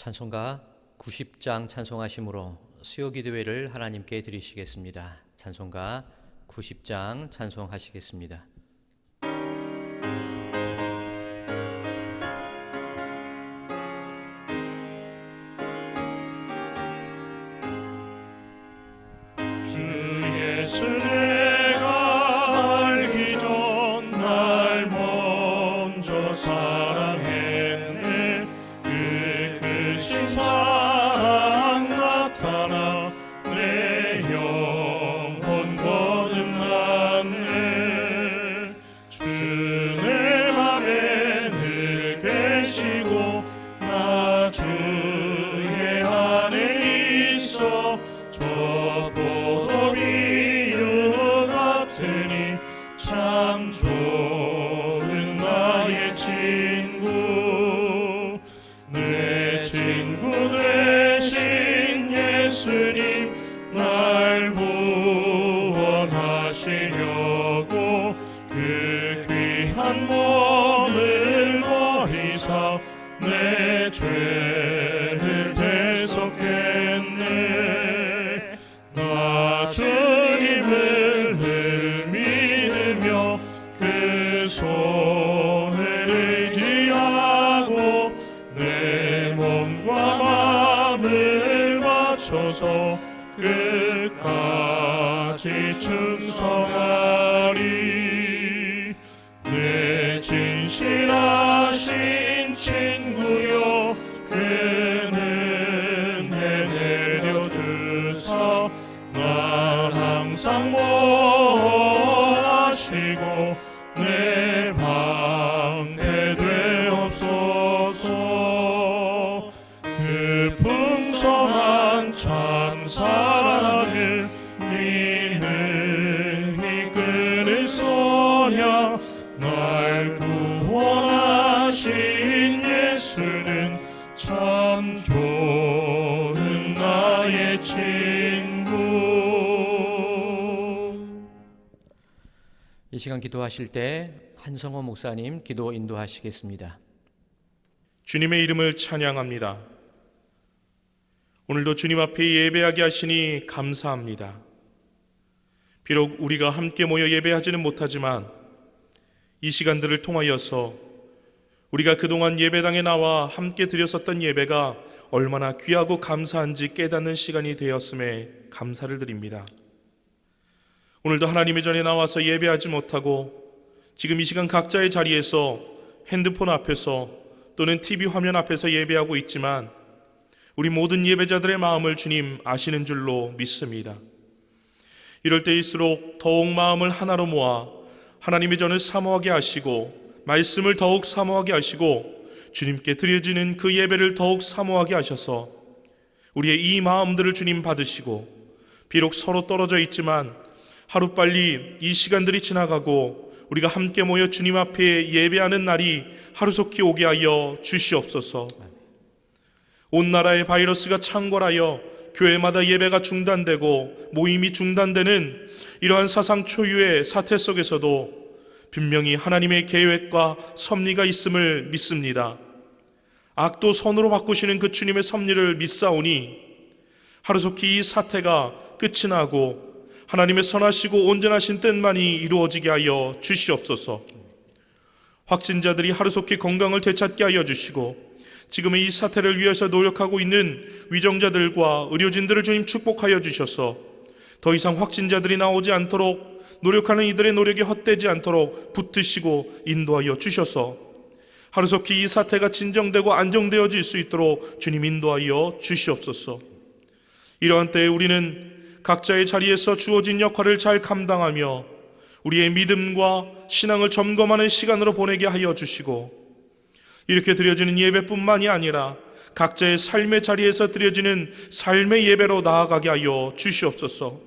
찬송가 90장 찬송하심으로 수요기도회를 하나님께 드리시겠습니다. 찬송가 90장 찬송하시겠습니다. 주 예수 내가 알기 전 날 먼저 사랑했네. 그 크신 사랑 나타나 내 영혼 거듭났네. 주 내 맘에 늘 계시고 나 주의 안에 있어. 저 포도비유 같으니 참 좋은 나의 친구. 내 친구 되신 예수님 날 구원하시려고 그 귀한 몸을 버리사 내 죄를 대속했네. 나 주님을 늘 믿으며 그 손을 의지하고 내 몸과 마음을 바쳐서 끝까지 충성하리. 내 진실하신 친구여 그는 내려주사 날 항상 보호하시고 내 방해 되옵소서. 그 풍성한 참 사랑을 니는 이끄는 소냐. 날 구원하신 예수는 참 좋은 나의 친구. 이 시간 기도하실 때 한성호 목사님 기도 인도하시겠습니다. 주님의 이름을 찬양합니다. 오늘도 주님 앞에 예배하게 하시니 감사합니다. 비록 우리가 함께 모여 예배하지는 못하지만 이 시간들을 통하여서 우리가 그동안 예배당에 나와 함께 드렸었던 예배가 얼마나 귀하고 감사한지 깨닫는 시간이 되었음에 감사를 드립니다. 오늘도 하나님의 전에 나와서 예배하지 못하고 지금 이 시간 각자의 자리에서 핸드폰 앞에서 또는 TV 화면 앞에서 예배하고 있지만 우리 모든 예배자들의 마음을 주님 아시는 줄로 믿습니다. 이럴 때일수록 더욱 마음을 하나로 모아 하나님의 전을 사모하게 하시고 말씀을 더욱 사모하게 하시고 주님께 드려지는 그 예배를 더욱 사모하게 하셔서 우리의 이 마음들을 주님 받으시고 비록 서로 떨어져 있지만 하루빨리 이 시간들이 지나가고 우리가 함께 모여 주님 앞에 예배하는 날이 하루속히 오게 하여 주시옵소서. 온 나라의 바이러스가 창궐하여 교회마다 예배가 중단되고 모임이 중단되는 이러한 사상 초유의 사태 속에서도 분명히 하나님의 계획과 섭리가 있음을 믿습니다. 악도 선으로 바꾸시는 그 주님의 섭리를 믿사오니 하루속히 이 사태가 끝이 나고 하나님의 선하시고 온전하신 뜻만이 이루어지게 하여 주시옵소서. 확진자들이 하루속히 건강을 되찾게 하여 주시고 지금의 이 사태를 위해서 노력하고 있는 위정자들과 의료진들을 주님 축복하여 주셔서 더 이상 확진자들이 나오지 않도록 노력하는 이들의 노력이 헛되지 않도록 붙드시고 인도하여 주셔서 하루속히 이 사태가 진정되고 안정되어질 수 있도록 주님 인도하여 주시옵소서. 이러한 때에 우리는 각자의 자리에서 주어진 역할을 잘 감당하며 우리의 믿음과 신앙을 점검하는 시간으로 보내게 하여 주시고 이렇게 드려지는 예배뿐만이 아니라 각자의 삶의 자리에서 드려지는 삶의 예배로 나아가게 하여 주시옵소서.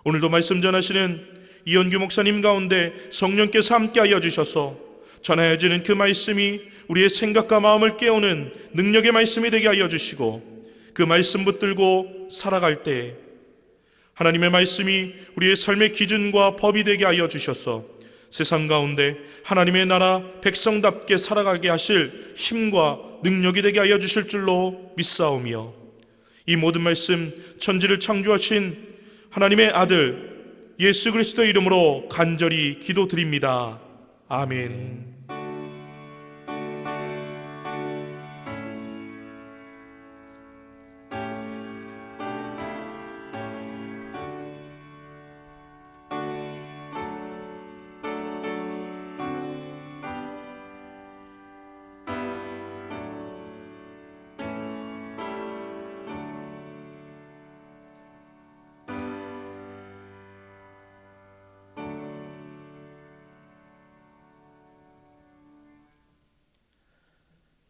오늘도 말씀 전하시는 이현규 목사님 가운데 성령께서 함께하여 주셔서 전하여지는 그 말씀이 우리의 생각과 마음을 깨우는 능력의 말씀이 되게 하여 주시고 그 말씀 붙들고 살아갈 때 하나님의 말씀이 우리의 삶의 기준과 법이 되게 하여 주셔서 세상 가운데 하나님의 나라 백성답게 살아가게 하실 힘과 능력이 되게 하여 주실 줄로 믿사오며, 이 모든 말씀 천지를 창조하신 하나님의 아들 예수 그리스도의 이름으로 간절히 기도드립니다. 아멘.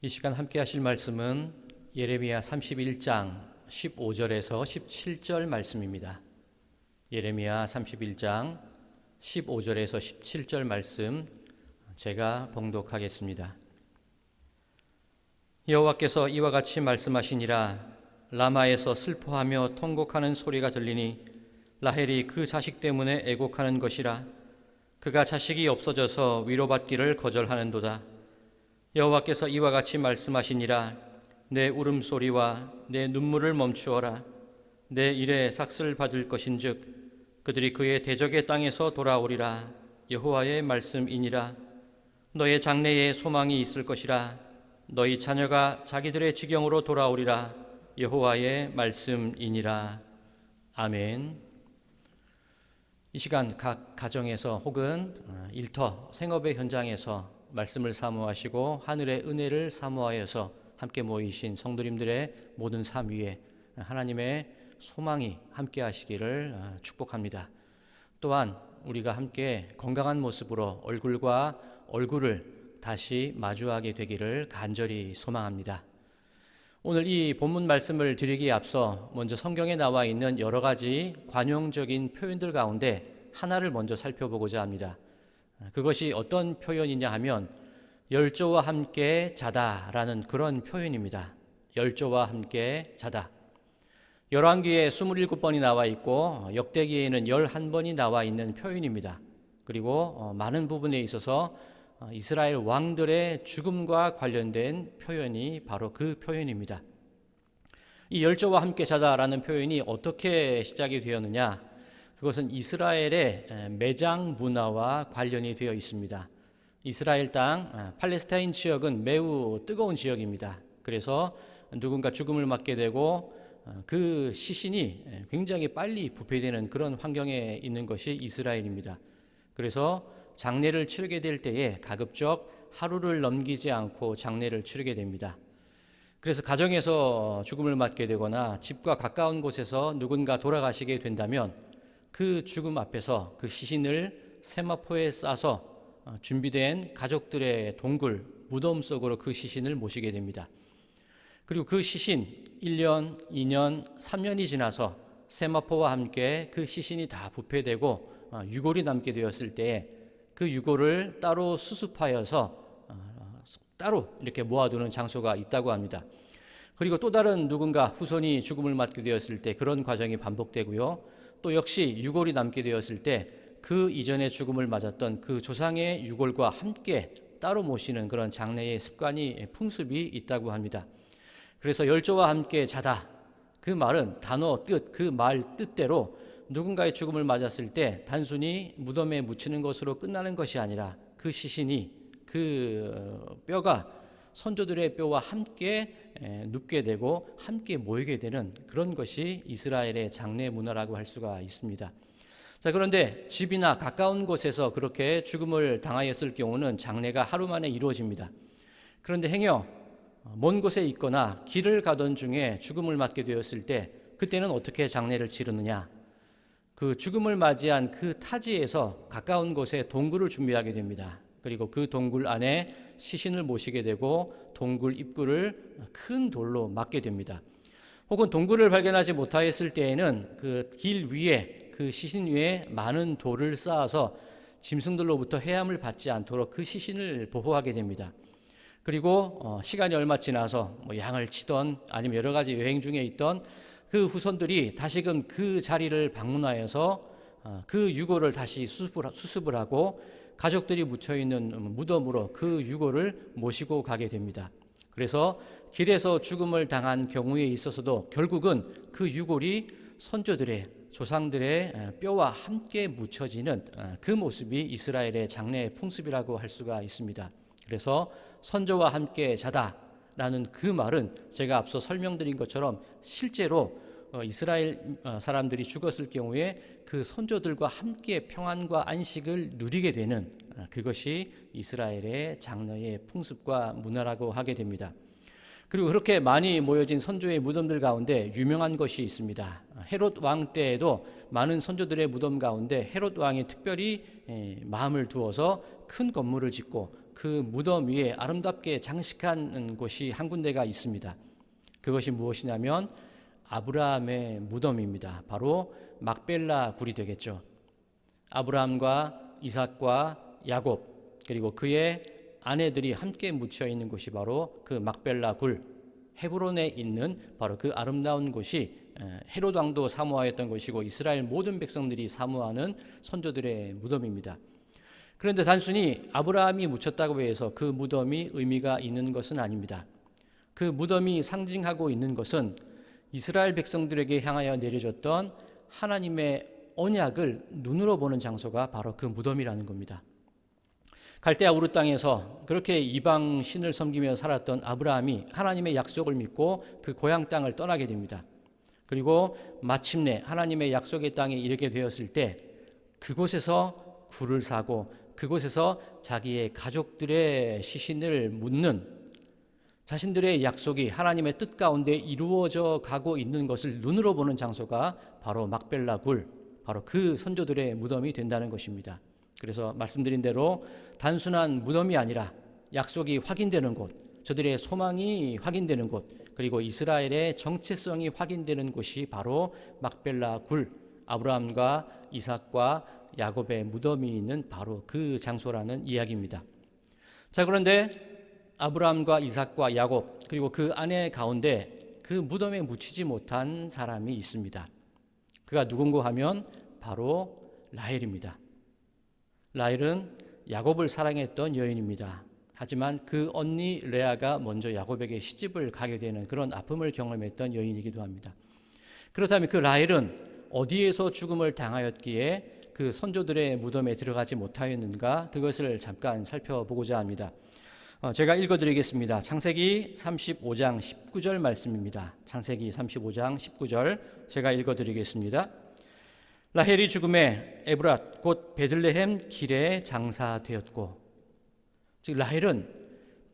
이 시간 함께 하실 말씀은 예레미야 31장 15절에서 17절 말씀입니다. 예레미야 31장 15절에서 17절 말씀 제가 봉독하겠습니다. 여호와께서 이와 같이 말씀하시니라. 라마에서 슬퍼하며 통곡하는 소리가 들리니 라헬이 그 자식 때문에 애곡하는 것이라. 그가 자식이 없어져서 위로받기를 거절하는도다. 여호와께서 이와 같이 말씀하시니라. 내 울음소리와 내 눈물을 멈추어라. 내 일에 삭슬 받을 것인즉 그들이 그의 대적의 땅에서 돌아오리라. 여호와의 말씀이니라. 너의 장래에 소망이 있을 것이라. 너희 자녀가 자기들의 지경으로 돌아오리라. 여호와의 말씀이니라. 아멘. 이 시간 각 가정에서 혹은 일터 생업의 현장에서 말씀을 사모하시고 하늘의 은혜를 사모하여서 함께 모이신 성도님들의 모든 삶 위에 하나님의 소망이 함께 하시기를 축복합니다. 또한 우리가 함께 건강한 모습으로 얼굴과 얼굴을 다시 마주하게 되기를 간절히 소망합니다. 오늘 이 본문 말씀을 드리기에 앞서 먼저 성경에 나와 있는 여러 가지 관용적인 표현들 가운데 하나를 먼저 살펴보고자 합니다. 그것이 어떤 표현이냐 하면 열조와 함께 자다라는 그런 표현입니다. 열조와 함께 자다. 열왕기에 27번이 나와 있고 역대기에는 11번이 나와 있는 표현입니다. 그리고 많은 부분에 있어서 이스라엘 왕들의 죽음과 관련된 표현이 바로 그 표현입니다. 이 열조와 함께 자다라는 표현이 어떻게 시작이 되었느냐? 그것은 이스라엘의 매장 문화와 관련이 되어 있습니다. 이스라엘 땅 팔레스타인 지역은 매우 뜨거운 지역입니다. 그래서 누군가 죽음을 맞게 되고 그 시신이 굉장히 빨리 부패되는 그런 환경에 있는 것이 이스라엘입니다. 그래서 장례를 치르게 될 때에 가급적 하루를 넘기지 않고 장례를 치르게 됩니다. 그래서 가정에서 죽음을 맞게 되거나 집과 가까운 곳에서 누군가 돌아가시게 된다면 그 죽음 앞에서 그 시신을 세마포에 싸서 준비된 가족들의 동굴, 무덤 속으로 그 시신을 모시게 됩니다. 그리고 그 시신 1년, 2년, 3년이 지나서 세마포와 함께 그 시신이 다 부패되고 유골이 남게 되었을 때에 그 유골을 따로 수습하여서 따로 이렇게 모아두는 장소가 있다고 합니다. 그리고 또 다른 누군가 후손이 죽음을 맞게 되었을 때 그런 과정이 반복되고요. 또 역시 유골이 남게 되었을 때 그 이전에 죽음을 맞았던 그 조상의 유골과 함께 따로 모시는 그런 장례의 습관이 풍습이 있다고 합니다. 그래서 열조와 함께 자다. 그 말은 단어 뜻, 그 말 뜻대로 누군가의 죽음을 맞았을 때 단순히 무덤에 묻히는 것으로 끝나는 것이 아니라 그 시신이 그 뼈가 선조들의 뼈와 함께 눕게 되고 함께 모이게 되는 그런 것이 이스라엘의 장례 문화라고 할 수가 있습니다. 자, 그런데 집이나 가까운 곳에서 그렇게 죽음을 당하였을 경우는 장례가 하루 만에 이루어집니다. 그런데 행여 먼 곳에 있거나 길을 가던 중에 죽음을 맞게 되었을 때 그때는 어떻게 장례를 치르느냐? 그 죽음을 맞이한 그 타지에서 가까운 곳에 동굴을 준비하게 됩니다. 그리고 그 동굴 안에 시신을 모시게 되고 동굴 입구를 큰 돌로 막게 됩니다. 혹은 동굴을 발견하지 못하였을 때에는 그 길 위에 그 시신 위에 많은 돌을 쌓아서 짐승들로부터 해함을 받지 않도록 그 시신을 보호하게 됩니다. 그리고 시간이 얼마 지나서 양을 치던 아니면 여러 가지 여행 중에 있던 그 후손들이 다시금 그 자리를 방문하여서 그 유골을 다시 수습을 하고 가족들이 묻혀있는 무덤으로 그 유골을 모시고 가게 됩니다. 그래서 길에서 죽음을 당한 경우에 있어서도 결국은 그 유골이 선조들의 조상들의 뼈와 함께 묻혀지는 그 모습이 이스라엘의 장례 풍습이라고 할 수가 있습니다. 그래서 선조와 함께 자다라는 그 말은 제가 앞서 설명드린 것처럼 실제로 이스라엘 사람들이 죽었을 경우에 그 선조들과 함께 평안과 안식을 누리게 되는 그것이 이스라엘의 장래의 풍습과 문화라고 하게 됩니다. 그리고 그렇게 많이 모여진 선조의 무덤들 가운데 유명한 것이 있습니다. 헤롯 왕 때에도 많은 선조들의 무덤 가운데 헤롯 왕이 특별히 마음을 두어서 큰 건물을 짓고 그 무덤 위에 아름답게 장식한 곳이 한 군데가 있습니다. 그것이 무엇이냐면 아브라함의 무덤입니다. 바로 막벨라 굴이 되겠죠. 아브라함과 이삭과 야곱 그리고 그의 아내들이 함께 묻혀 있는 곳이 바로 그 막벨라 굴, 헤브론에 있는 바로 그 아름다운 곳이 헤롯 왕도 사모하였던 것이고 이스라엘 모든 백성들이 사모하는 선조들의 무덤입니다. 그런데 단순히 아브라함이 묻혔다고 해서 그 무덤이 의미가 있는 것은 아닙니다. 그 무덤이 상징하고 있는 것은 이스라엘 백성들에게 향하여 내려졌던 하나님의 언약을 눈으로 보는 장소가 바로 그 무덤이라는 겁니다. 갈대아 우르 땅에서 그렇게 이방 신을 섬기며 살았던 아브라함이 하나님의 약속을 믿고 그 고향 땅을 떠나게 됩니다. 그리고 마침내 하나님의 약속의 땅에 이르게 되었을 때 그곳에서 굴을 사고 그곳에서 자기의 가족들의 시신을 묻는 자신들의 약속이 하나님의 뜻 가운데 이루어져 가고 있는 것을 눈으로 보는 장소가 바로 막벨라 굴, 바로 그 선조들의 무덤이 된다는 것입니다. 그래서 말씀드린 대로 단순한 무덤이 아니라 약속이 확인되는 곳, 저들의 소망이 확인되는 곳, 그리고 이스라엘의 정체성이 확인되는 곳이 바로 막벨라 굴, 아브라함과 이삭과 야곱의 무덤이 있는 바로 그 장소라는 이야기입니다. 자, 그런데 아브라함과 이삭과 야곱 그리고 그 아내 가운데 그 무덤에 묻히지 못한 사람이 있습니다. 그가 누군가 하면 바로 라헬입니다. 라헬은 야곱을 사랑했던 여인입니다. 하지만 그 언니 레아가 먼저 야곱에게 시집을 가게 되는 그런 아픔을 경험했던 여인이기도 합니다. 그렇다면 그 라헬은 어디에서 죽음을 당하였기에 그 선조들의 무덤에 들어가지 못하였는가, 그것을 잠깐 살펴보고자 합니다. 제가 읽어드리겠습니다. 창세기 35장 19절 말씀입니다. 창세기 35장 19절 제가 읽어드리겠습니다. 라헬이 죽음에 에브랏 곧 베들레헴 길에 장사되었고, 즉 라헬은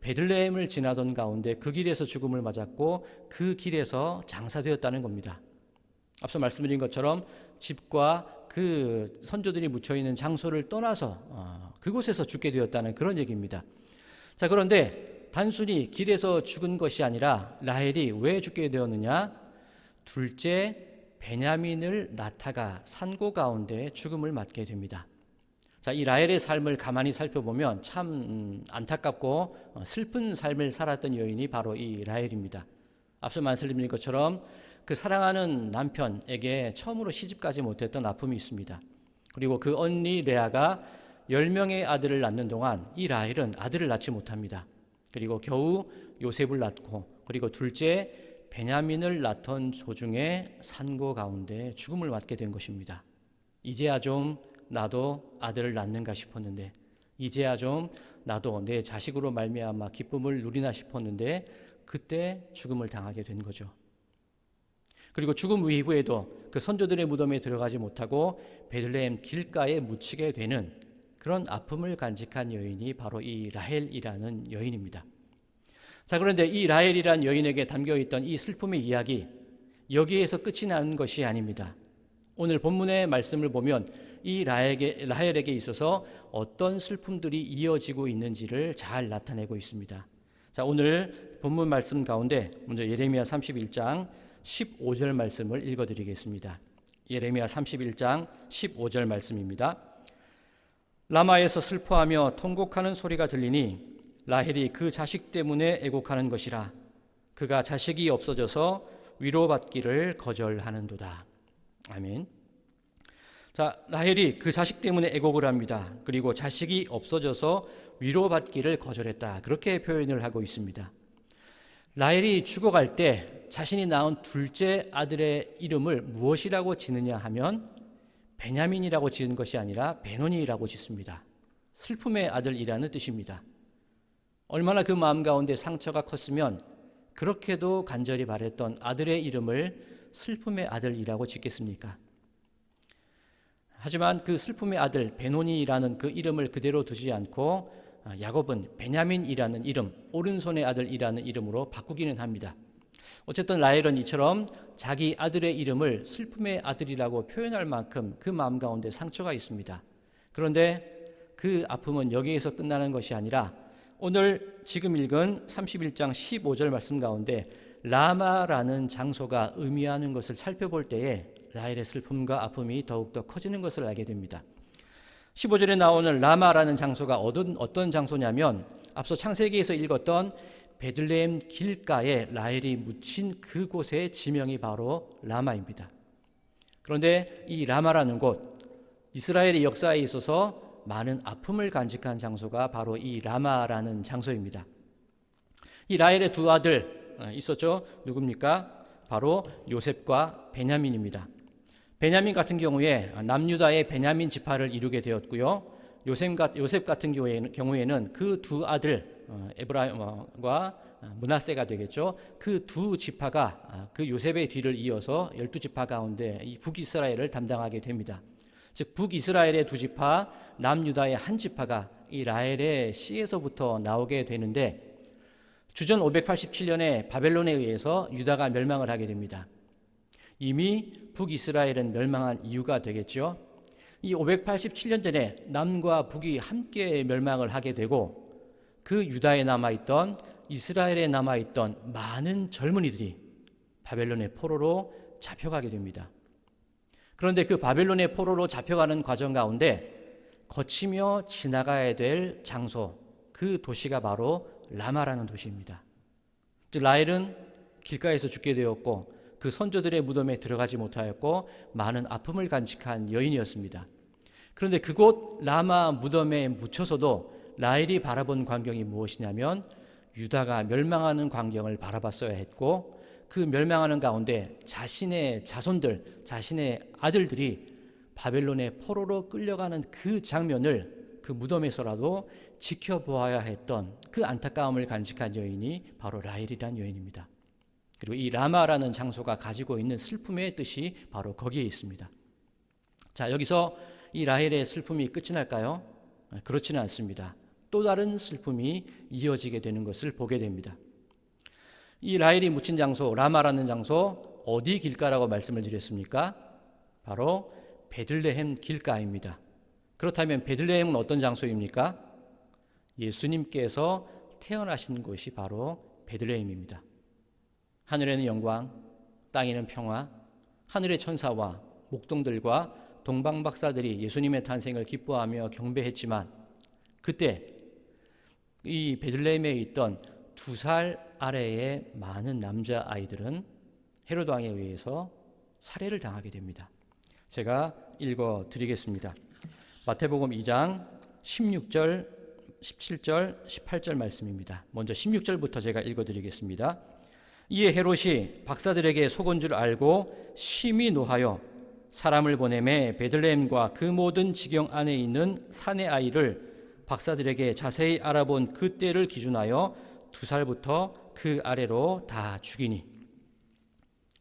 베들레헴을 지나던 가운데 그 길에서 죽음을 맞았고 그 길에서 장사되었다는 겁니다. 앞서 말씀드린 것처럼 집과 그 선조들이 묻혀있는 장소를 떠나서 그곳에서 죽게 되었다는 그런 얘기입니다. 자, 그런데 단순히 길에서 죽은 것이 아니라 라헬이 왜 죽게 되었느냐? 둘째 베냐민을 낳다가 산고 가운데 죽음을 맞게 됩니다. 자, 이 라헬의 삶을 가만히 살펴보면 참 안타깝고 슬픈 삶을 살았던 여인이 바로 이 라헬입니다. 앞서 말씀드린 것처럼 그 사랑하는 남편에게 처음으로 시집가지 못했던 아픔이 있습니다. 그리고 그 언니 레아가 10명의 아들을 낳는 동안 이 라헬은 아들을 낳지 못합니다. 그리고 겨우 요셉을 낳고 그리고 둘째 베냐민을 낳던 도중에 산고 가운데 죽음을 맞게 된 것입니다. 이제야 좀 나도 아들을 낳는가 싶었는데, 이제야 좀 나도 내 자식으로 말미암아 기쁨을 누리나 싶었는데 그때 죽음을 당하게 된 거죠. 그리고 죽음 이후에도 그 선조들의 무덤에 들어가지 못하고 베들레헴 길가에 묻히게 되는 그런 아픔을 간직한 여인이 바로 이 라헬이라는 여인입니다. 자, 그런데 이 라헬이라는 여인에게 담겨있던 이 슬픔의 이야기, 여기에서 끝이 나는 것이 아닙니다. 오늘 본문의 말씀을 보면 이 라헬에게 있어서 어떤 슬픔들이 이어지고 있는지를 잘 나타내고 있습니다. 자, 오늘 본문 말씀 가운데 먼저 예레미야 31장 15절 말씀을 읽어드리겠습니다. 예레미야 31장 15절 말씀입니다. 라마에서 슬퍼하며 통곡하는 소리가 들리니 라헬이 그 자식 때문에 애곡하는 것이라. 그가 자식이 없어져서 위로받기를 거절하는도다. 아멘. 자, 라헬이 그 자식 때문에 애곡을 합니다. 그리고 자식이 없어져서 위로받기를 거절했다. 그렇게 표현을 하고 있습니다. 라헬이 죽어갈 때 자신이 낳은 둘째 아들의 이름을 무엇이라고 지느냐 하면 베냐민이라고 지은 것이 아니라 베노니라고 짓습니다. 슬픔의 아들이라는 뜻입니다. 얼마나 그 마음 가운데 상처가 컸으면 그렇게도 간절히 바랬던 아들의 이름을 슬픔의 아들이라고 짓겠습니까? 하지만 그 슬픔의 아들 베노니라는 그 이름을 그대로 두지 않고 야곱은 베냐민이라는 이름, 오른손의 아들이라는 이름으로 바꾸기는 합니다. 어쨌든 라헬은 이처럼 자기 아들의 이름을 슬픔의 아들이라고 표현할 만큼 그 마음 가운데 상처가 있습니다. 그런데 그 아픔은 여기에서 끝나는 것이 아니라 오늘 지금 읽은 31장 15절 말씀 가운데 라마라는 장소가 의미하는 것을 살펴볼 때에 라헬의 슬픔과 아픔이 더욱더 커지는 것을 알게 됩니다. 15절에 나오는 라마라는 장소가 어떤 장소냐면 앞서 창세기에서 읽었던 베들레헴 길가에 라헬이 묻힌 그곳의 지명이 바로 라마입니다. 그런데 이 라마라는 곳, 이스라엘의 역사에 있어서 많은 아픔을 간직한 장소가 바로 이 라마라는 장소입니다. 이 라헬의 두 아들 있었죠. 누굽니까? 바로 요셉과 베냐민입니다. 베냐민 같은 경우에 남유다의 베냐민 지파를 이루게 되었고요. 요셉 같은 경우에는 그 두 아들 에브라임과 므낫세가 되겠죠. 그 두 지파가 그 요셉의 뒤를 이어서 12지파 가운데 이 북이스라엘을 담당하게 됩니다. 즉 북이스라엘의 두 지파, 남유다의 한 지파가 이 라헬의 씨에서부터 나오게 되는데 주전 587년에 바벨론에 의해서 유다가 멸망을 하게 됩니다. 이미 북이스라엘은 멸망한 이유가 되겠죠. 이 587년 전에 남과 북이 함께 멸망을 하게 되고 그 유다에 남아있던 이스라엘에 남아있던 많은 젊은이들이 바벨론의 포로로 잡혀가게 됩니다. 그런데 그 바벨론의 포로로 잡혀가는 과정 가운데 거치며 지나가야 될 장소, 그 도시가 바로 라마라는 도시입니다. 즉 라헬은 길가에서 죽게 되었고 그 선조들의 무덤에 들어가지 못하였고 많은 아픔을 간직한 여인이었습니다. 그런데 그곳 라마 무덤에 묻혀서도 라헬이 바라본 광경이 무엇이냐면 유다가 멸망하는 광경을 바라봤어야 했고 그 멸망하는 가운데 자신의 자손들, 자신의 아들들이 바벨론의 포로로 끌려가는 그 장면을 그 무덤에서라도 지켜보아야 했던 그 안타까움을 간직한 여인이 바로 라헬이라는 여인입니다. 그리고 이 라마라는 장소가 가지고 있는 슬픔의 뜻이 바로 거기에 있습니다. 자, 여기서 이 라헬의 슬픔이 끝이 날까요? 그렇지는 않습니다. 또 다른 슬픔이 이어지게 되는 것을 보게 됩니다. 이 라헬이 묻힌 장소, 라마라는 장소, 어디 길가라고 말씀을 드렸습니까? 바로 베들레헴 길가입니다. 그렇다면 베들레헴은 어떤 장소입니까? 예수님께서 태어나신 곳이 바로 베들레헴입니다. 하늘에는 영광, 땅에는 평화, 하늘의 천사와 목동들과 동방박사들이 예수님의 탄생을 기뻐하며 경배했지만 그때 이 베들레헴에 있던 2살 아래의 많은 남자아이들은 헤롯 왕에 의해서 살해를 당하게 됩니다. 제가 읽어드리겠습니다. 마태복음 2장 16절, 17절, 18절 말씀입니다. 먼저 16절부터 제가 읽어드리겠습니다. 이에 헤롯이 박사들에게 속은 줄 알고 심히 노하여 사람을 보내매 베들레헴과 그 모든 지경 안에 있는 사내 아이를 박사들에게 자세히 알아본 그 때를 기준하여 2살부터 그 아래로 다 죽이니.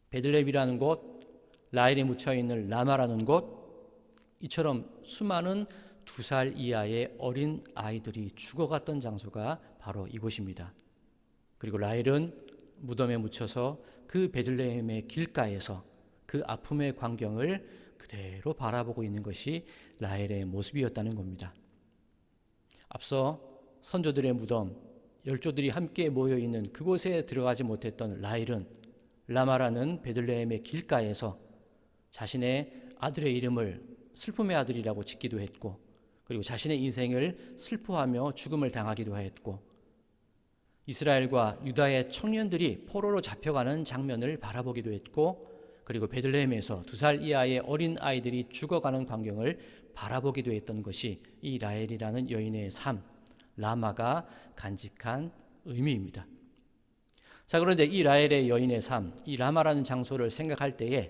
베들레헴이라는 곳, 라헬이 묻혀있는 라마라는 곳, 이처럼 수많은 2살 이하의 어린 아이들이 죽어갔던 장소가 바로 이곳입니다. 그리고 라헬은 무덤에 묻혀서 그 베들레헴의 길가에서 그 아픔의 광경을 그대로 바라보고 있는 것이 라헬의 모습이었다는 겁니다. 앞서 선조들의 무덤, 열조들이 함께 모여있는 그곳에 들어가지 못했던 라헬은 라마라는 베들레헴의 길가에서 자신의 아들의 이름을 슬픔의 아들이라고 짓기도 했고 그리고 자신의 인생을 슬퍼하며 죽음을 당하기도 했고 이스라엘과 유다의 청년들이 포로로 잡혀가는 장면을 바라보기도 했고 그리고 베들레헴에서 2살 이하의 어린 아이들이 죽어가는 광경을 바라보기도 했던 것이 이 라헬이라는 여인의 삶, 라마가 간직한 의미입니다. 자, 그런데 이 라헬의 여인의 삶, 이 라마라는 장소를 생각할 때에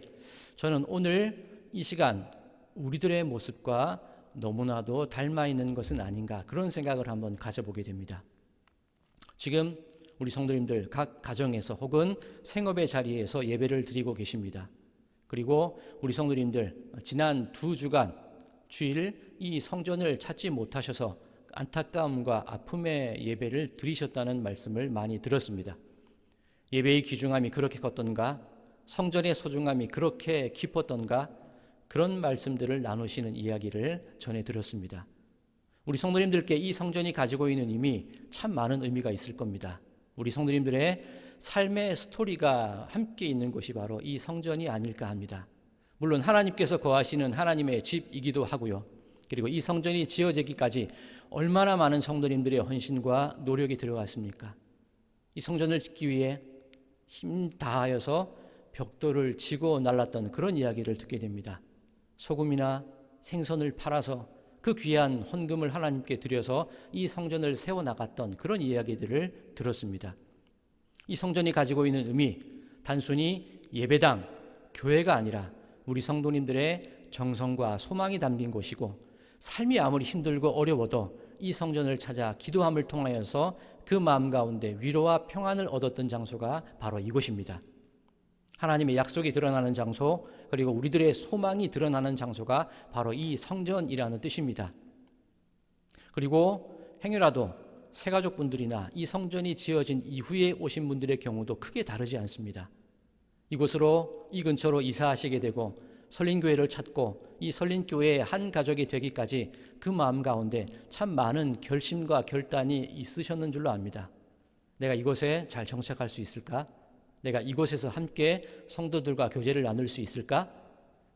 저는 오늘 이 시간 우리들의 모습과 너무나도 닮아 있는 것은 아닌가, 그런 생각을 한번 가져보게 됩니다. 지금 우리 성도님들 각 가정에서 혹은 생업의 자리에서 예배를 드리고 계십니다. 그리고 우리 성도님들 지난 2주간 주일 이 성전을 찾지 못하셔서 안타까움과 아픔의 예배를 드리셨다는 말씀을 많이 들었습니다. 예배의 귀중함이 그렇게 컸던가, 성전의 소중함이 그렇게 깊었던가, 그런 말씀들을 나누시는 이야기를 전해 들었습니다. 우리 성도님들께 이 성전이 가지고 있는 의미, 참 많은 의미가 있을 겁니다. 우리 성도님들의 삶의 스토리가 함께 있는 곳이 바로 이 성전이 아닐까 합니다. 물론 하나님께서 거하시는 하나님의 집이기도 하고요. 그리고 이 성전이 지어지기까지 얼마나 많은 성도님들의 헌신과 노력이 들어갔습니까? 이 성전을 짓기 위해 힘 다하여서 벽돌을 지고 날랐던 그런 이야기를 듣게 됩니다. 소금이나 생선을 팔아서 그 귀한 헌금을 하나님께 드려서 이 성전을 세워나갔던 그런 이야기들을 들었습니다. 이 성전이 가지고 있는 의미, 단순히 예배당, 교회가 아니라 우리 성도님들의 정성과 소망이 담긴 곳이고, 삶이 아무리 힘들고 어려워도 이 성전을 찾아 기도함을 통하여서 그 마음 가운데 위로와 평안을 얻었던 장소가 바로 이곳입니다. 하나님의 약속이 드러나는 장소, 그리고 우리들의 소망이 드러나는 장소가 바로 이 성전이라는 뜻입니다. 그리고 행여라도 새가족분들이나 이 성전이 지어진 이후에 오신 분들의 경우도 크게 다르지 않습니다. 이곳으로, 이 근처로 이사하시게 되고 설린교회를 찾고 이 설린교회의 한 가족이 되기까지 그 마음 가운데 참 많은 결심과 결단이 있으셨는 줄로 압니다. 내가 이곳에 잘 정착할 수 있을까? 내가 이곳에서 함께 성도들과 교제를 나눌 수 있을까?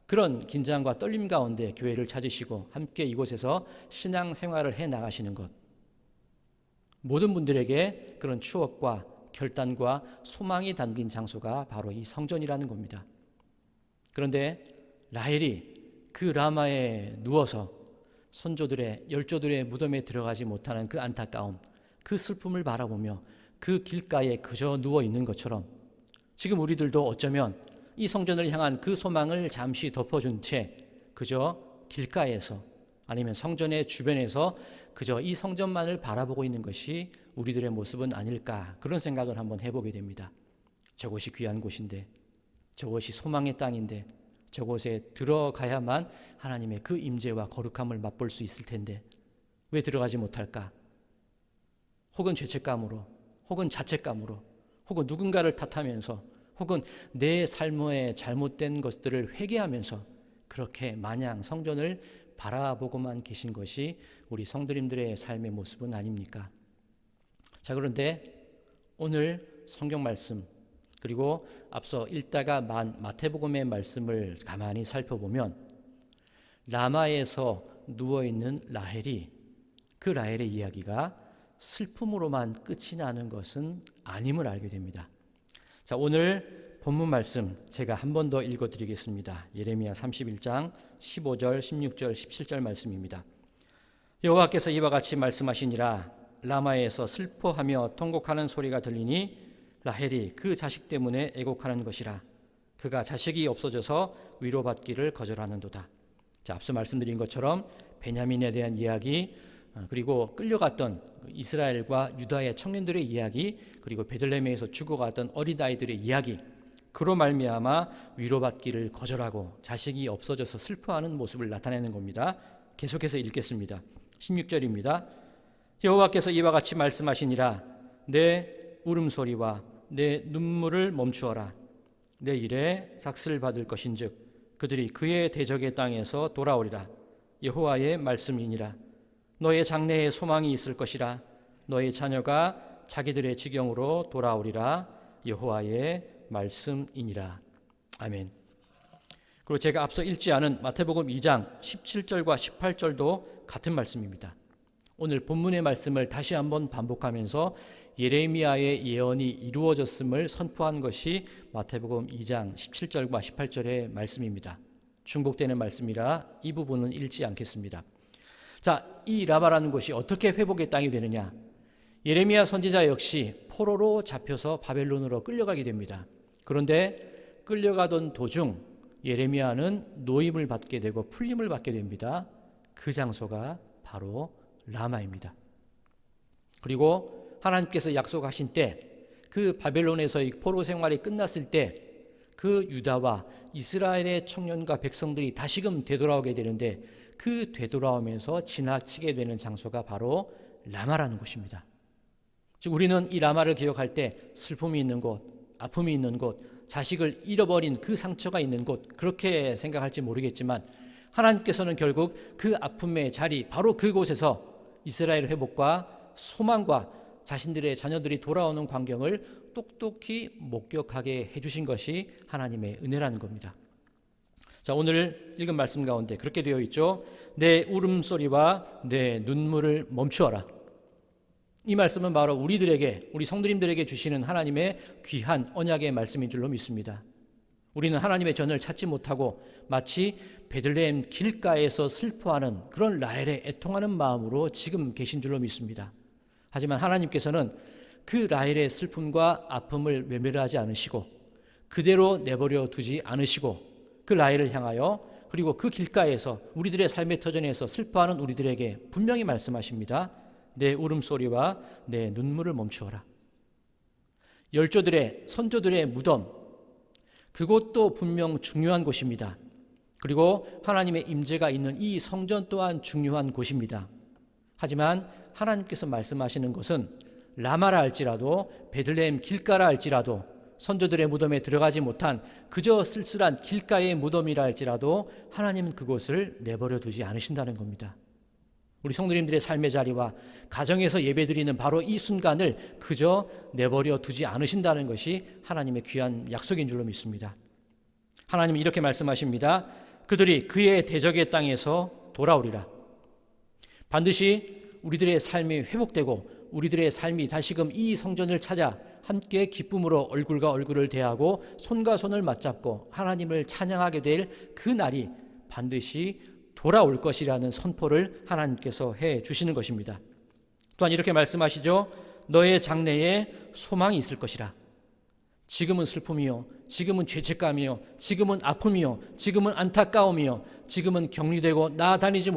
그런 긴장과 떨림 가운데 교회를 찾으시고 함께 이곳에서 신앙생활을 해 나가시는 것, 모든 분들에게 그런 추억과 결단과 소망이 담긴 장소가 바로 이 성전이라는 겁니다. 그런데 라헬이 그 라마에 누워서 선조들의 열조들의 무덤에 들어가지 못하는 그 안타까움, 그 슬픔을 바라보며 그 길가에 그저 누워 있는 것처럼 지금 우리들도 어쩌면 이 성전을 향한 그 소망을 잠시 덮어준 채 그저 길가에서 아니면 성전의 주변에서 그저 이 성전만을 바라보고 있는 것이 우리들의 모습은 아닐까, 그런 생각을 한번 해보게 됩니다. 저곳이 귀한 곳인데, 저곳이 소망의 땅인데, 저곳에 들어가야만 하나님의 그 임재와 거룩함을 맛볼 수 있을 텐데 왜 들어가지 못할까? 혹은 죄책감으로, 혹은 자책감으로, 혹은 누군가를 탓하면서, 혹은 내 삶의 잘못된 것들을 회개하면서 그렇게 마냥 성전을 바라보고만 계신 것이 우리 성도님들의 삶의 모습은 아닙니까? 자, 그런데 오늘 성경 말씀, 그리고 앞서 읽다가 마태복음의 말씀을 가만히 살펴보면 라마에서 누워있는 라헬이, 그 라헬의 이야기가 슬픔으로만 끝이 나는 것은 아님을 알게 됩니다. 자, 오늘 본문 말씀 제가 한 번 더 읽어드리겠습니다. 예레미야 31장 15절, 16절, 17절 말씀입니다. 여호와께서 이와 같이 말씀하시니라. 라마에서 슬퍼하며 통곡하는 소리가 들리니 라헬이 그 자식 때문에 애곡하는 것이라. 그가 자식이 없어져서 위로받기를 거절하는도다. 자, 앞서 말씀드린 것처럼 베냐민에 대한 이야기, 그리고 끌려갔던 이스라엘과 유다의 청년들의 이야기, 그리고 베들레헴에서 죽어갔던 어린아이들의 이야기, 그로 말미암아 위로받기를 거절하고 자식이 없어져서 슬퍼하는 모습을 나타내는 겁니다. 계속해서 읽겠습니다. 16절입니다. 여호와께서 이와 같이 말씀하시니라. 내 울음소리와 내 눈물을 멈추어라. 내 일에 삭슬 받을 것인즉 그들이 그의 대적의 땅에서 돌아오리라. 여호와의 말씀이니라. 너의 장래에 소망이 있을 것이라. 너의 자녀가 자기들의 지경으로 돌아오리라. 여호와의 말씀이니라. 아멘. 그리고 제가 앞서 읽지 않은 마태복음 2장 17절과 18절도 같은 말씀입니다. 오늘 본문의 말씀을 다시 한번 반복하면서 예레미야의 예언이 이루어졌음을 선포한 것이 마태복음 2장 17절과 18절의 말씀입니다. 중복되는 말씀이라 이 부분은 읽지 않겠습니다. 자, 이 라마라는 곳이 어떻게 회복의 땅이 되느냐? 예레미야 선지자 역시 포로로 잡혀서 바벨론으로 끌려가게 됩니다. 그런데 끌려가던 도중 예레미야는 노임을 받게 되고 풀림을 받게 됩니다. 그 장소가 바로 라마입니다. 그리고 하나님께서 약속하신 때, 그 바벨론에서의 포로 생활이 끝났을 때 그 유다와 이스라엘의 청년과 백성들이 다시금 되돌아오게 되는데, 그 되돌아오면서 지나치게 되는 장소가 바로 라마라는 곳입니다. 즉 우리는 이 라마를 기억할 때 슬픔이 있는 곳, 아픔이 있는 곳, 자식을 잃어버린 그 상처가 있는 곳, 그렇게 생각할지 모르겠지만 하나님께서는 결국 그 아픔의 자리, 바로 그곳에서 이스라엘 회복과 소망과 자신들의 자녀들이 돌아오는 광경을 똑똑히 목격하게 해주신 것이 하나님의 은혜라는 겁니다. 자, 오늘 읽은 말씀 가운데 그렇게 되어 있죠. 내 울음소리와 내 눈물을 멈추어라. 이 말씀은 바로 우리들에게, 우리 성도님들에게 주시는 하나님의 귀한 언약의 말씀인 줄로 믿습니다. 우리는 하나님의 전을 찾지 못하고 마치 베들레헴 길가에서 슬퍼하는 그런 라헬에 애통하는 마음으로 지금 계신 줄로 믿습니다. 하지만 하나님께서는 그 라헬의 슬픔과 아픔을 외면하지 않으시고 그대로 내버려 두지 않으시고 그 라헬을 향하여, 그리고 그 길가에서 우리들의 삶의 터전에서 슬퍼하는 우리들에게 분명히 말씀하십니다. 내 울음소리와 내 눈물을 멈추어라. 열조들의, 선조들의 무덤, 그곳도 분명 중요한 곳입니다. 그리고 하나님의 임재가 있는 이 성전 또한 중요한 곳입니다. 하지만 하나님께서 말씀하시는 것은 라마라 할지라도 베들레헴 길가라 할지라도 선조들의 무덤에 들어가지 못한 그저 쓸쓸한 길가의 무덤이라 할지라도 하나님은 그곳을 내버려 두지 않으신다는 겁니다. 우리 성도님들의 삶의 자리와 가정에서 예배드리는 바로 이 순간을 그저 내버려 두지 않으신다는 것이 하나님의 귀한 약속인 줄로 믿습니다. 하나님은 이렇게 말씀하십니다. 그들이 그의 대적의 땅에서 돌아오리라. 반드시 우리들의 삶이 회복되고 우리들의 삶이 다시금 이 성전을 찾아 함께 기쁨으로 얼굴과 얼굴을 대하고 손과 손을 맞잡고 하나님을 찬양하게 될 그 날이 반드시 돌아올 것이라는 선포를 하나님께서 해 주시는 것입니다. 또한 이렇게 말씀하시죠. 너의 장래에 소망이 있을 것이라. 지금은 슬픔이요, 지금은 죄책감이요, 지금은 아픔이요, 지금은 안타까움이요, 지금은 격리되고 나가지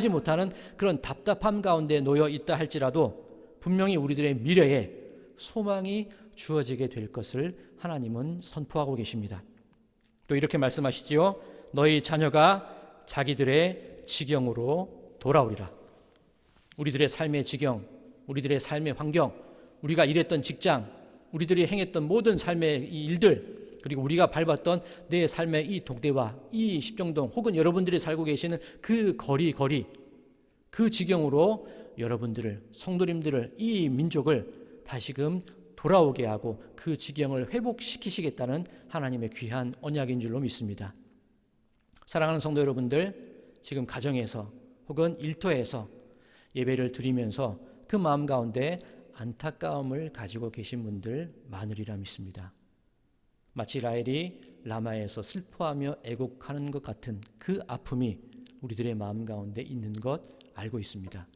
못하는 그런 답답함 가운데 놓여 있다 할지라도 분명히 우리들의 미래에 소망이 주어지게 될 것을 하나님은 선포하고 계십니다. 또 이렇게 말씀하시지요. 너희 자녀가 자기들의 지경으로 돌아오리라. 우리들의 삶의 지경, 우리들의 삶의 환경, 우리가 일했던 직장, 우리들이 행했던 모든 삶의 이 일들, 그리고 우리가 밟았던 내 삶의 이 동대와 이 십정동, 혹은 여러분들이 살고 계시는 그 거리, 그 지경으로 여러분들을, 성도님들을, 이 민족을 다시금 돌아오게 하고 그 지경을 회복시키시겠다는 하나님의 귀한 언약인 줄로 믿습니다. 사랑하는 성도 여러분들, 지금 가정에서 혹은 일터에서 예배를 드리면서 그 마음 가운데 안타까움을 가지고 계신 분들 많으리라 믿습니다. 마치 라헬이 라마에서 슬퍼하며 애곡하는 것 같은 그 아픔이 우리들의 마음 가운데 있는 것 알고 있습니다.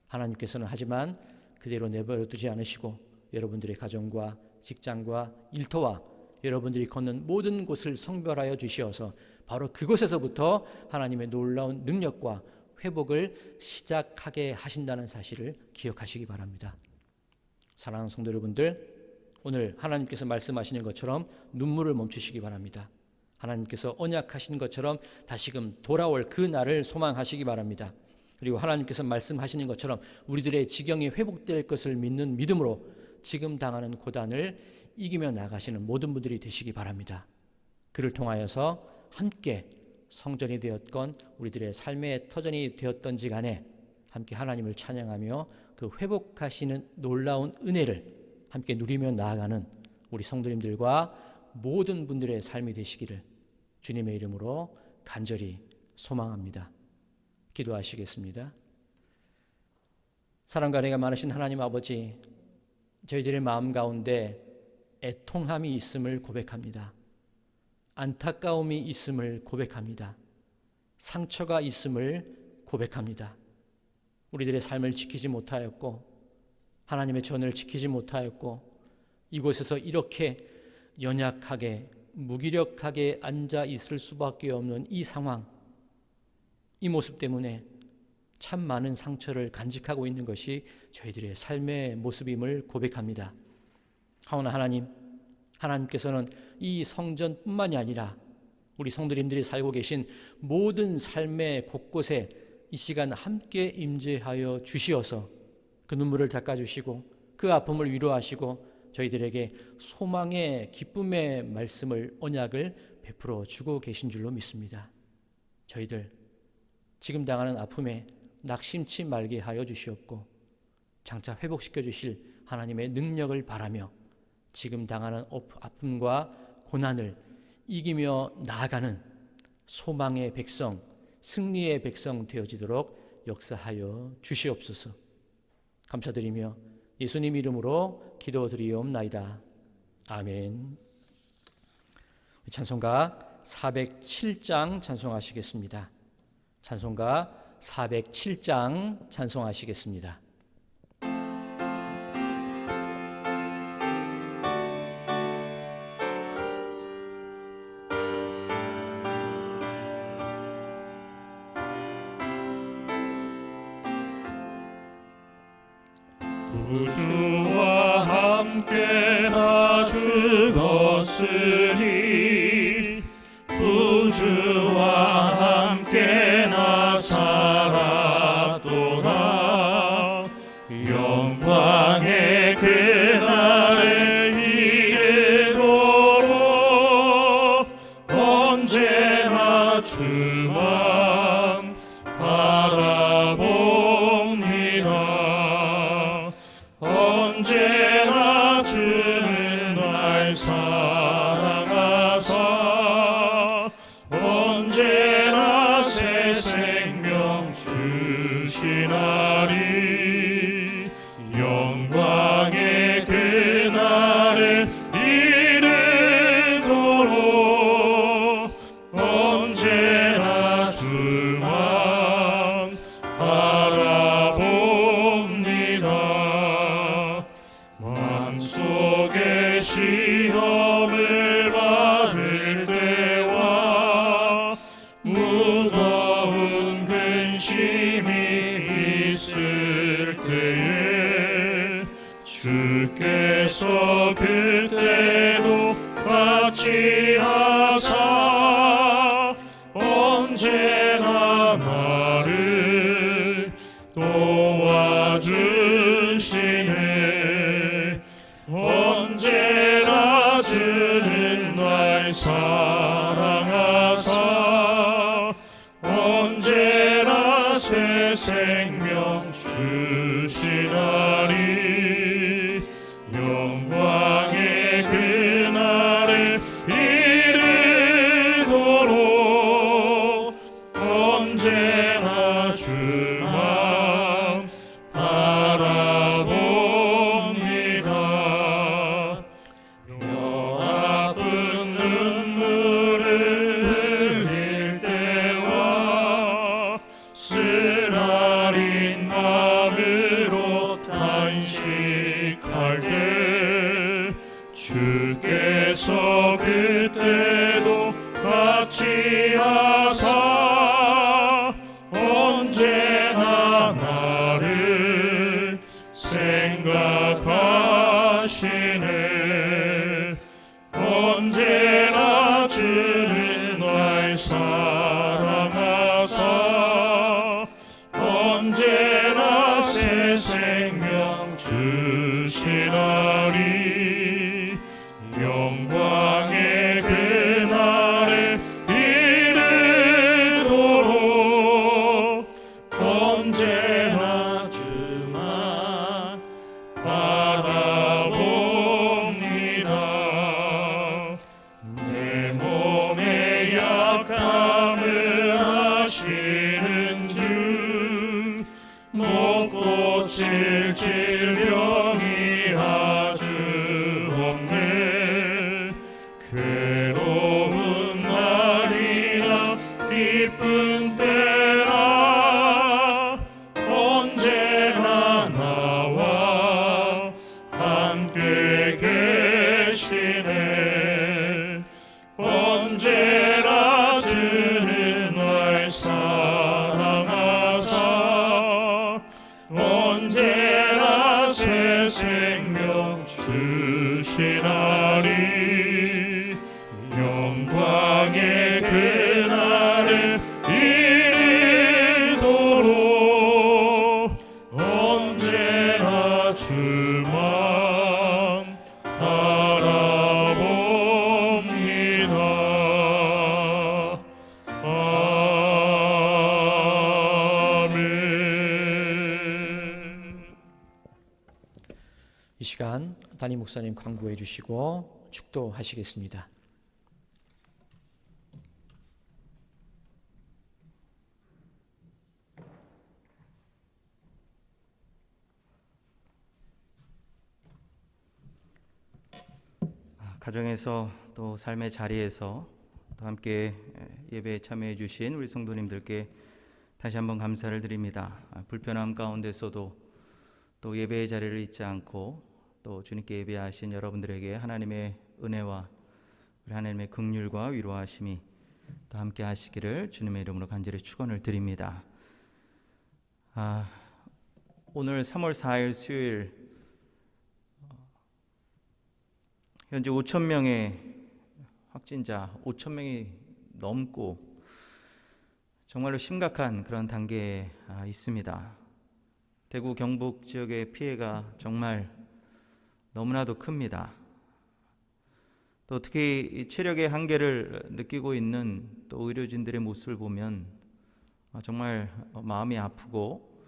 하나님께서는 하지만 그대로 내버려 두지 않으시고 여러분들의 가정과 직장과 일터와 여러분들이 걷는 모든 곳을 성별하여 주시어서 바로 그곳에서부터 하나님의 놀라운 능력과 회복을 시작하게 하신다는 사실을 기억하시기 바랍니다. 사랑하는 성도 여러분들, 오늘 하나님께서 말씀하시는 것처럼 눈물을 멈추시기 바랍니다. 하나님께서 언약하신 것처럼 다시금 돌아올 그 날을 소망하시기 바랍니다. 그리고 하나님께서 말씀하시는 것처럼 우리들의 지경이 회복될 것을 믿는 믿음으로 지금 당하는 고단을 이기며 나가시는 모든 분들이 되시기 바랍니다. 그를 통하여서 함께 성전이 되었건 우리들의 삶의 터전이 되었던지 간에 함께 하나님을 찬양하며 그 회복하시는 놀라운 은혜를 함께 누리며 나아가는 우리 성도님들과 모든 분들의 삶이 되시기를 주님의 이름으로 간절히 소망합니다. 기도하시겠습니다. 사랑과 은혜가 많으신 하나님 아버지, 저희들의 마음 가운데 애통함이 있음을 고백합니다. 안타까움이 있음을 고백합니다. 상처가 있음을 고백합니다. 우리들의 삶을 지키지 못하였고 하나님의 전을 지키지 못하였고 이곳에서 이렇게 연약하게 무기력하게 앉아 있을 수밖에 없는 이 상황, 이 모습 때문에 참 많은 상처를 간직하고 있는 것이 저희들의 삶의 모습임을 고백합니다. 하오나 하나님께서는 이 성전뿐만이 아니라 우리 성도님들이 살고 계신 모든 삶의 곳곳에 이 시간 함께 임재하여 주시어서 그 눈물을 닦아주시고 그 아픔을 위로하시고 저희들에게 소망의 기쁨의 말씀을 언약을 베풀어 주고 계신 줄로 믿습니다. 저희들 지금 당하는 아픔에 낙심치 말게 하여 주시옵고 장차 회복시켜 주실 하나님의 능력을 바라며 지금 당하는 아픔과 고난을 이기며 나아가는 소망의 백성, 승리의 백성 되어지도록 역사하여 주시옵소서. 감사드리며 예수님 이름으로 기도드리옵나이다. 아멘. 찬송가 407장 찬송하시겠습니다. 찬송가 407장 찬송하시겠습니다. 구주와 함께 나 죽었으니 구주와 함께 나 살았도다. 영광의 그날에 이르도록 언제나 주만 바라봅니다. 언제나 주는 날 사랑하사 언제나 새 생명 주시나니 영광의 그날을 이르도록 언제나 주만 바라봅니다. 마음속에 시험을 받을 때와 무거운 근심이 있을 때에 주께서 그때도 같이 하사 언제나 나를 도와주시네. 언제나 주는 날 사랑하사 언제나 새 생명 주시나니 영광의 그날을 이르도록 언제나 주만 바라봅니다. 뼈 아픈 눈물을 흘릴 때와 쓰라린 마음으로 단식할 때 주께서 그때도 같이 하사 언제나 나를 생각하시네. 언제나 주는 날 사랑하사 언제나 새 생명 주시나니 영광의 그날을 이르도록 언제나 주만 바라봅니다. 내 몸의 약함을 아시는 주 못 고칠 질병이 아주 없네. 괴로운 날이나 기쁜 때나 언제나 나와 함께 계시네. 언제나 주는 날 사랑하사 언제나 새 생명 주시나니. 영광의 그날을 이르도록 언제나 주만 바라봅니다. 아멘. 이 시간 담임 목사님 강구해 주시고 축도하시겠습니다. 가정에서 또 삶의 자리에서 또 함께 예배에 참여해 주신 우리 성도님들께 다시 한번 감사를 드립니다. 불편함 가운데서도 또 예배의 자리를 잊지 않고 또 주님께 예배하신 여러분들에게 하나님의 은혜와 우리 하나님의 긍휼과 위로하심이 또 함께 하시기를 주님의 이름으로 간절히 축원을 드립니다. 오늘 3월 4일 수요일 현재 5,000명의 확진자, 5,000명이 넘고 정말로 심각한 그런 단계에 있습니다. 대구 경북 지역의 피해가 정말 너무나도 큽니다. 또 특히 체력의 한계를 느끼고 있는 또 의료진들의 모습을 보면 정말 마음이 아프고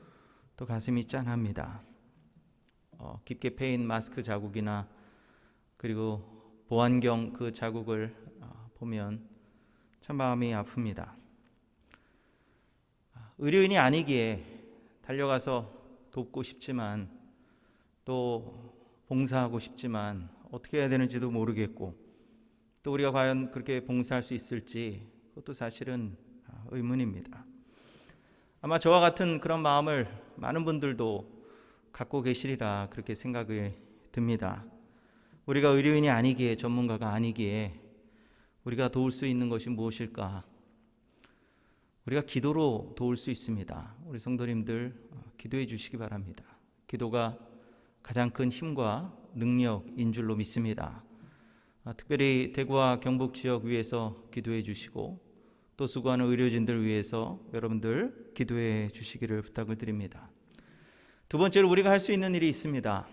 또 가슴이 짠합니다. 깊게 패인 마스크 자국이나 그리고 보안경 그 자국을 보면 참 마음이 아픕니다. 의료인이 아니기에 달려가서 돕고 싶지만 또 봉사하고 싶지만 어떻게 해야 되는지도 모르겠고 또 우리가 과연 그렇게 봉사할 수 있을지 그것도 사실은 의문입니다. 아마 저와 같은 그런 마음을 많은 분들도 갖고 계시리라 그렇게 생각이 듭니다. 우리가 의료인이 아니기에 전문가가 아니기에 우리가 도울 수 있는 것이 무엇일까? 우리가 기도로 도울 수 있습니다. 우리 성도님들 기도해 주시기 바랍니다. 기도가 가장 큰 힘과 능력인 줄로 믿습니다. 특별히 대구와 경북 지역 위에서 기도해 주시고 또 수고하는 의료진들 위해서 여러분들 기도해 주시기를 부탁을 드립니다. 두 번째로 우리가 할 수 있는 일이 있습니다.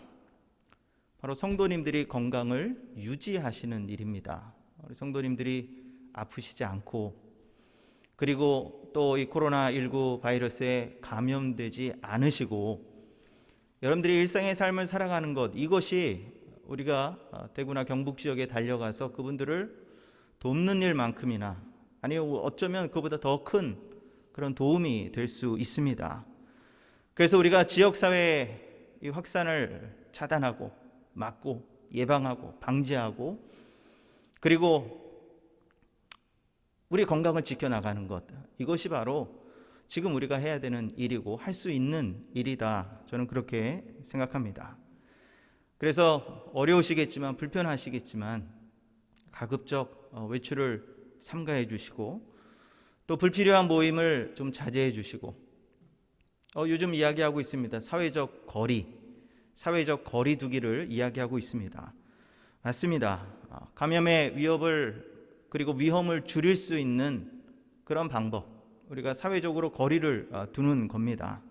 바로 성도님들이 건강을 유지하시는 일입니다. 우리 성도님들이 아프시지 않고 그리고 또 이 코로나19 바이러스에 감염되지 않으시고 여러분들이 일상의 삶을 살아가는 것, 이것이 우리가 대구나 경북 지역에 달려가서 그분들을 돕는 일만큼이나 아니면 어쩌면 그보다 더 큰 그런 도움이 될 수 있습니다. 그래서 우리가 지역사회의 이 확산을 차단하고 막고 예방하고 방지하고 그리고 우리 건강을 지켜나가는 것, 이것이 바로 지금 우리가 해야 되는 일이고 할 수 있는 일이다. 저는 그렇게 생각합니다. 그래서 어려우시겠지만 불편하시겠지만 가급적 외출을 삼가해 주시고 또 불필요한 모임을 좀 자제해 주시고 요즘 이야기하고 있습니다. 사회적 거리 두기를 이야기하고 있습니다. 맞습니다. 감염의 위협을 그리고 위험을 줄일 수 있는 그런 방법, 우리가 사회적으로 거리를 두는 겁니다.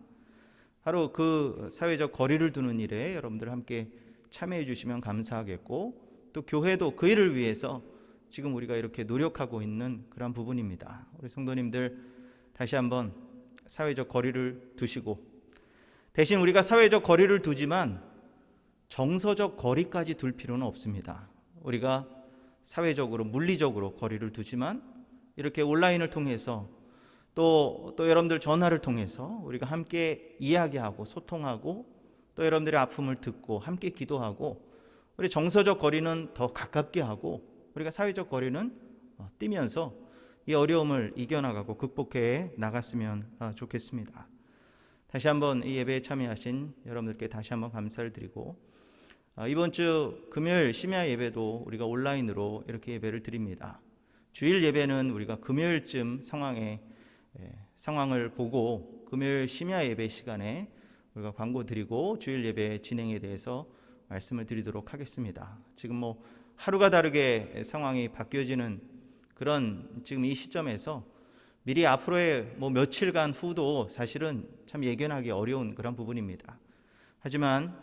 바로 그 사회적 거리를 두는 일에 여러분들 함께 참여해 주시면 감사하겠고 또 교회도 그 일을 위해서 지금 우리가 이렇게 노력하고 있는 그런 부분입니다. 우리 성도님들 다시 한번 사회적 거리를 두시고 대신 우리가 사회적 거리를 두지만 정서적 거리까지 둘 필요는 없습니다. 우리가 사회적으로 물리적으로 거리를 두지만 이렇게 온라인을 통해서 또 여러분들 전화를 통해서 우리가 함께 이야기하고 소통하고 또 여러분들의 아픔을 듣고 함께 기도하고 우리 정서적 거리는 더 가깝게 하고 우리가 사회적 거리는 뛰면서 이 어려움을 이겨나가고 극복해 나갔으면 좋겠습니다. 다시 한번 이 예배에 참여하신 여러분들께 다시 한번 감사를 드리고 이번 주 금요일 심야 예배도 우리가 온라인으로 이렇게 예배를 드립니다. 주일 예배는 우리가 금요일쯤 상황을 보고 금요일 심야 예배 시간에 우리가 광고 드리고 주일 예배 진행에 대해서 말씀을 드리도록 하겠습니다. 지금 하루가 다르게 상황이 바뀌어지는 그런 지금 이 시점에서 미리 앞으로의 며칠간 후도 사실은 참 예견하기 어려운 그런 부분입니다. 하지만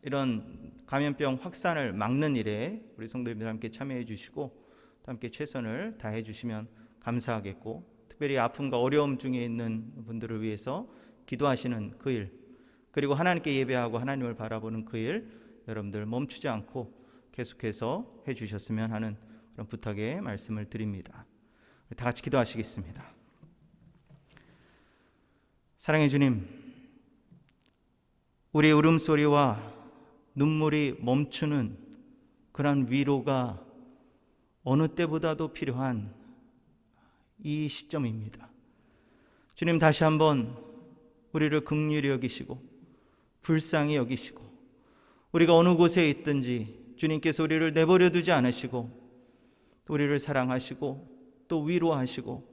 이런 감염병 확산을 막는 일에 우리 성도님들 함께 참여해 주시고 또 함께 최선을 다해 주시면 감사하겠고, 특별히 아픔과 어려움 중에 있는 분들을 위해서 기도하시는 그 일, 그리고 하나님께 예배하고 하나님을 바라보는 그 일 여러분들 멈추지 않고 계속해서 해 주셨으면 하는 그런 부탁의 말씀을 드립니다. 다 같이 기도하시겠습니다. 사랑의 주님, 우리의 울음소리와 눈물이 멈추는 그런 위로가 어느 때보다도 필요한 이 시점입니다. 주님, 다시 한번 우리를 긍휼히 여기시고 불쌍히 여기시고 우리가 어느 곳에 있든지 주님께서 우리를 내버려 두지 않으시고 우리를 사랑하시고 또 위로하시고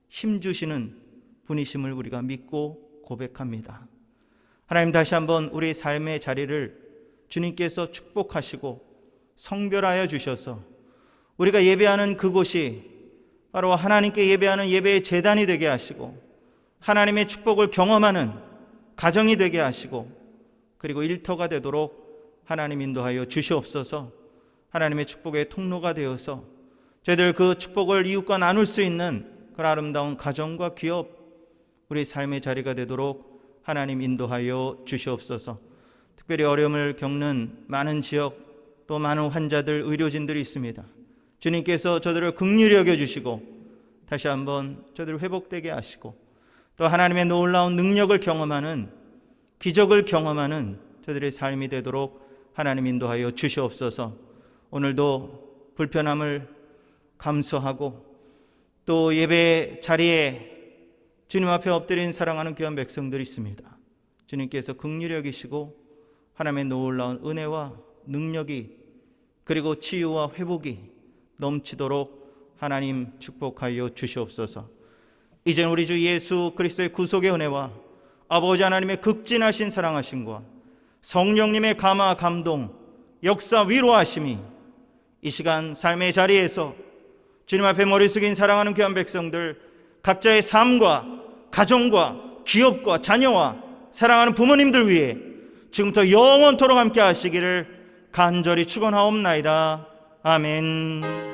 힘주시는 분이심을 우리가 믿고 고백합니다. 하나님, 다시 한번 우리 삶의 자리를 주님께서 축복하시고 성별하여 주셔서 우리가 예배하는 그곳이 바로 하나님께 예배하는 예배의 제단이 되게 하시고 하나님의 축복을 경험하는 가정이 되게 하시고 그리고 일터가 되도록 하나님 인도하여 주시옵소서. 하나님의 축복의 통로가 되어서 저희들 그 축복을 이웃과 나눌 수 있는 그 아름다운 가정과 기업, 우리 삶의 자리가 되도록 하나님 인도하여 주시옵소서. 특별히 어려움을 겪는 많은 지역 또 많은 환자들, 의료진들이 있습니다. 주님께서 저들을 긍휼히 여겨주시고 다시 한번 저들을 회복되게 하시고 또 하나님의 놀라운 능력을 경험하는, 기적을 경험하는 저들의 삶이 되도록 하나님 인도하여 주시옵소서. 오늘도 불편함을 감수하고 또 예배 자리에 주님 앞에 엎드린 사랑하는 귀한 백성들이 있습니다. 주님께서 긍휼히 여기시고 하나님의 놀라운 은혜와 능력이 그리고 치유와 회복이 넘치도록 하나님 축복하여 주시옵소서. 이젠 우리 주 예수 그리스도의 구속의 은혜와 아버지 하나님의 극진하신 사랑하심과 성령님의 감화 감동 역사 위로하심이 이 시간 삶의 자리에서 주님 앞에 머리 숙인 사랑하는 귀한 백성들 각자의 삶과 가정과 기업과 자녀와 사랑하는 부모님들 위해 지금부터 영원토록 함께 하시기를 간절히 축원하옵나이다. 아멘.